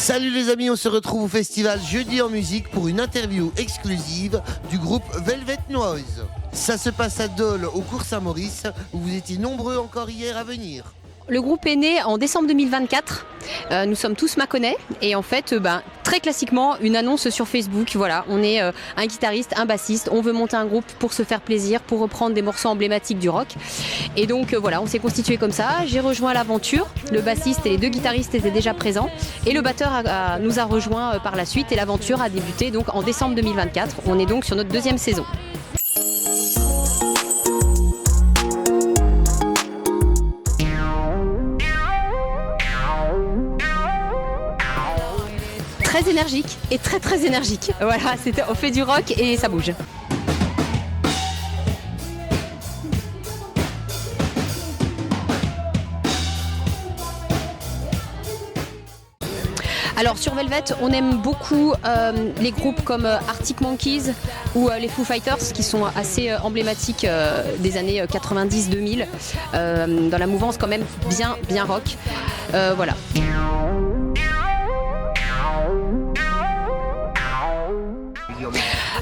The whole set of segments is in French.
Salut les amis, on se retrouve au festival Jeudi en musique pour une interview exclusive du groupe Velvet Noise. Ça se passe à Dole, au cours Saint-Maurice, où vous étiez nombreux encore hier à venir. Le groupe est né en décembre 2024. Nous sommes tous Mâconnais et en fait, très classiquement, une annonce sur Facebook. Voilà, on est un guitariste, un bassiste. On veut monter un groupe pour se faire plaisir, pour reprendre des morceaux emblématiques du rock. Et donc voilà, on s'est constitué comme ça. J'ai rejoint l'aventure. Le bassiste et les deux guitaristes étaient déjà présents et le batteur nous a rejoint par la suite. Et l'aventure a débuté donc en décembre 2024. On est donc sur notre deuxième saison. Très énergique et très énergique. Voilà, on fait du rock et ça bouge. Alors sur Velvet, on aime beaucoup les groupes comme Arctic Monkeys ou les Foo Fighters qui sont assez emblématiques des années 90-2000 dans la mouvance quand même bien rock. Voilà.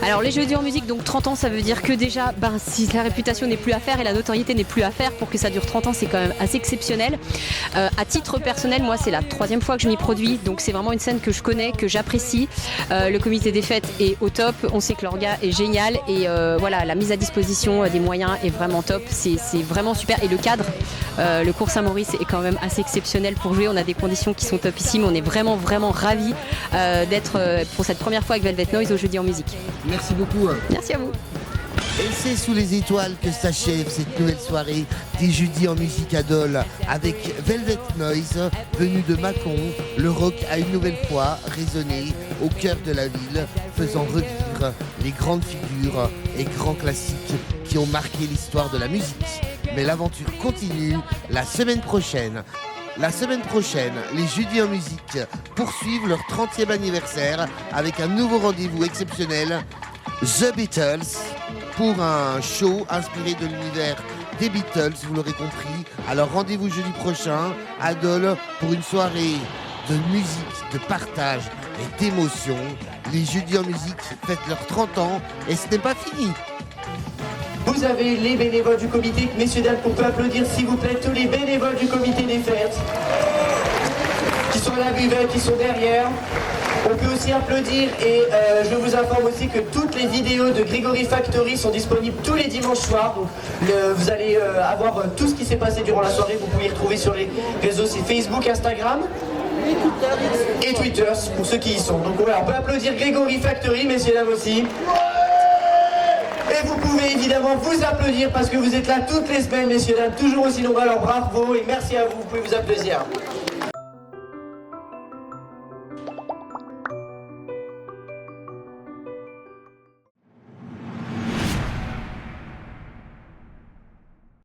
Alors les jeudis en musique, donc 30 ans, ça veut dire que déjà, si la réputation n'est plus à faire et la notoriété n'est plus à faire, pour que ça dure 30 ans, c'est quand même assez exceptionnel. À titre personnel, moi, c'est la 3e fois que je m'y produis, donc c'est vraiment une scène que je connais, que j'apprécie. Le comité des fêtes est au top, on sait que l'orga est génial et voilà, la mise à disposition des moyens est vraiment top, c'est vraiment super. Et le cadre, le cours Saint-Maurice est quand même assez exceptionnel pour jouer, on a des conditions qui sont topissimes, on est vraiment ravis d'être pour cette première fois avec Velvet Noise au jeudi en musique. Merci beaucoup. Merci à vous. Et c'est sous les étoiles que s'achève cette nouvelle soirée des jeudis en musique à Dole avec Velvet Noise, venu de Mâcon. Le rock a une nouvelle fois résonné au cœur de la ville, faisant revivre les grandes figures et grands classiques qui ont marqué l'histoire de la musique. Mais l'aventure continue la semaine prochaine. La semaine prochaine, les jeudis en musique poursuivent leur 30e anniversaire avec un nouveau rendez-vous exceptionnel, The Beatles, pour un show inspiré de l'univers des Beatles, vous l'aurez compris. Alors rendez-vous jeudi prochain à Dole pour une soirée de musique, de partage et d'émotion. Les jeudis en musique fêtent leurs 30 ans et ce n'est pas fini. Vous avez les bénévoles du comité, messieurs, dames, qu'on peut applaudir s'il vous plaît, tous les bénévoles du comité des fêtes, qui sont à la buvette, qui sont derrière. On peut aussi applaudir et je vous informe aussi que toutes les vidéos de Gregory Factory sont disponibles tous les dimanches soirs. Donc vous allez avoir tout ce qui s'est passé durant la soirée, vous pouvez y retrouver sur les réseaux, c'est Facebook, Instagram et Twitter pour ceux qui y sont. Donc voilà, on peut applaudir Gregory Factory, messieurs, dames aussi. Et vous pouvez évidemment vous applaudir parce que vous êtes là toutes les semaines, messieurs, dames, toujours aussi nombreux. Alors bravo et merci à vous, vous pouvez vous applaudir.